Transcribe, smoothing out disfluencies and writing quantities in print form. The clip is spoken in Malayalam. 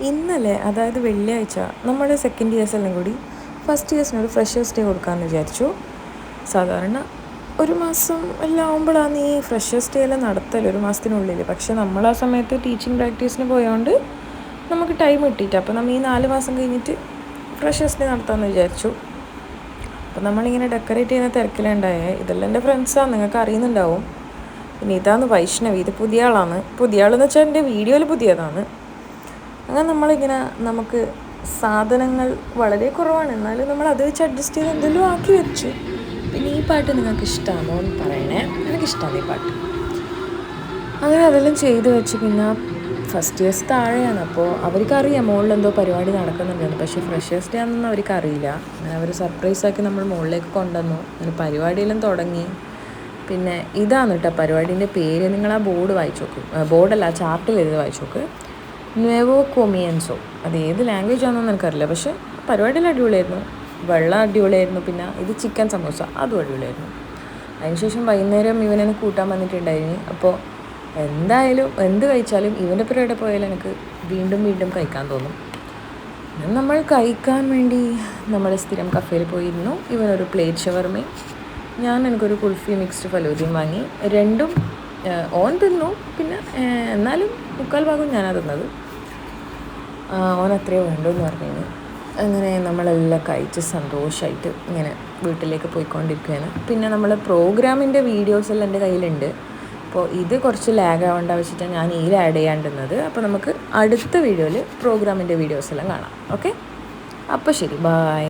ഇന്നലെ അതായത് വെള്ളിയാഴ്ച നമ്മുടെ സെക്കൻഡ് ഇയേഴ്സ് എല്ലാം കൂടി ഫസ്റ്റ് ഇയേഴ്സിനൊരു ഫ്രഷേഴ്സ് ഡേ കൊടുക്കാമെന്ന് വിചാരിച്ചു. സാധാരണ ഒരു മാസം എല്ലാം ആകുമ്പോഴാണ് ഈ ഫ്രഷേഴ്സ് ഡേ എല്ലാം നടത്തല്, ഒരു മാസത്തിനുള്ളിൽ. പക്ഷെ നമ്മൾ ആ സമയത്ത് ടീച്ചിങ് പ്രാക്ടീസിന് പോയതുകൊണ്ട് നമുക്ക് ടൈം കിട്ടിയിട്ട് അപ്പോൾ നമ്മൾ ഈ 4 മാസം കഴിഞ്ഞിട്ട് ഫ്രഷേഴ്സ് ഡേ നടത്താമെന്ന് വിചാരിച്ചു. അപ്പോൾ നമ്മളിങ്ങനെ ഡെക്കറേറ്റ് ചെയ്യുന്ന തിരക്കിലുണ്ടായേ. ഇതെല്ലാം എൻ്റെ ഫ്രണ്ട്സാണ്, നിങ്ങൾക്ക് അറിയുന്നുണ്ടാവും. പിന്നെ ഇതാണ് വൈഷ്ണവി, ഇത് പുതിയ ആളാണ്. പുതിയ ആളെന്ന് വെച്ചാൽ എൻ്റെ വീഡിയോയിൽ പുതിയതാണ്. അങ്ങനെ നമ്മളിങ്ങനെ നമുക്ക് സാധനങ്ങൾ വളരെ കുറവാണ്, എന്നാലും നമ്മൾ അത് വെച്ച് അഡ്ജസ്റ്റ് ചെയ്ത് എന്തെങ്കിലും ആക്കി വെച്ചു. പിന്നെ ഈ പാട്ട് നിങ്ങൾക്ക് ഇഷ്ടമാണോ എന്ന് പറയണേ, എനിക്കിഷ്ടമാണ് ഈ പാട്ട്. അങ്ങനെ അതെല്ലാം ചെയ്ത് വെച്ച് പിന്നെ ഫസ്റ്റ് ഇയേഴ്സ് താഴെയാണ്, അപ്പോൾ അവർക്കറിയാം മുകളിൽ എന്തോ പരിപാടി നടക്കുന്നുണ്ടെന്ന്. പക്ഷേ ഫ്രഷേഴ്സ് ഡേ ആണെന്നൊന്നും അവർക്കറിയില്ല. അങ്ങനെ അവർ സർപ്രൈസാക്കി നമ്മൾ മുകളിലേക്ക് കൊണ്ടുവന്നു. അങ്ങനെ പരിപാടിയെല്ലാം തുടങ്ങി. പിന്നെ ഇതാണ് കേട്ടോ പരിപാടീൻ്റെ പേര്. നിങ്ങൾ ആ ബോർഡ് വായിച്ചു നോക്ക്, ബോർഡല്ല ചാർട്ടിൽ എഴുതി വായിച്ചു നോക്ക്. ന്യൂവോ കൊമിയൻസോ, അത് ഏത് ലാംഗ്വേജ് ആണെന്നൊന്നും എനിക്കറിയില്ല. പക്ഷേ പരിപാടിയെല്ലാം അടിപൊളിയായിരുന്നു. വെള്ളം അടിപൊളിയായിരുന്നു. പിന്നെ ഇത് ചിക്കൻ സമോസ, അതും അടിപൊളിയായിരുന്നു. അതിനുശേഷം വൈകുന്നേരം ഇവനെന്നെ കൂട്ടാൻ വന്നിട്ടുണ്ടായിരുന്നു. അപ്പോൾ എന്തായാലും എന്ത് കഴിച്ചാലും ഇവൻ്റെ പരിപാടി പോയാലും എനിക്ക് വീണ്ടും വീണ്ടും കഴിക്കാൻ തോന്നും. നമ്മൾ കഴിക്കാൻ വേണ്ടി നമ്മുടെ സ്ഥിരം കഫേയിൽ പോയിരുന്നു. ഇവനൊരു പ്ലേറ്റ് ഷവർമയും എനിക്കൊരു കുൽഫി മിക്സ്ഡ് ഫലൂദയും വാങ്ങി. രണ്ടും ഓൻ തിന്നു. പിന്നെ എന്നാലും 3/4 ഭാഗം ഞാനാണ് തിന്നത്. ഓൻ അത്രയോ വേണ്ടെന്ന് പറഞ്ഞു. അങ്ങനെ നമ്മളെല്ലാം കഴിച്ച് സന്തോഷമായിട്ട് ഇങ്ങനെ വീട്ടിലേക്ക് പോയിക്കൊണ്ടിരിക്കുകയാണ്. പിന്നെ നമ്മൾ പ്രോഗ്രാമിൻ്റെ വീഡിയോസെല്ലാം എൻ്റെ കയ്യിലുണ്ട്. അപ്പോൾ ഇത് കുറച്ച് ലാഗ് ആവേണ്ട വെച്ചിട്ടാണ് ഞാൻ ഇതിൽ ആഡ് ചെയ്യാണ്ടുന്നത്. അപ്പോൾ നമുക്ക് അടുത്ത വീഡിയോയിൽ പ്രോഗ്രാമിൻ്റെ വീഡിയോസെല്ലാം കാണാം. ഓക്കെ, അപ്പോൾ ശരി, ബൈ.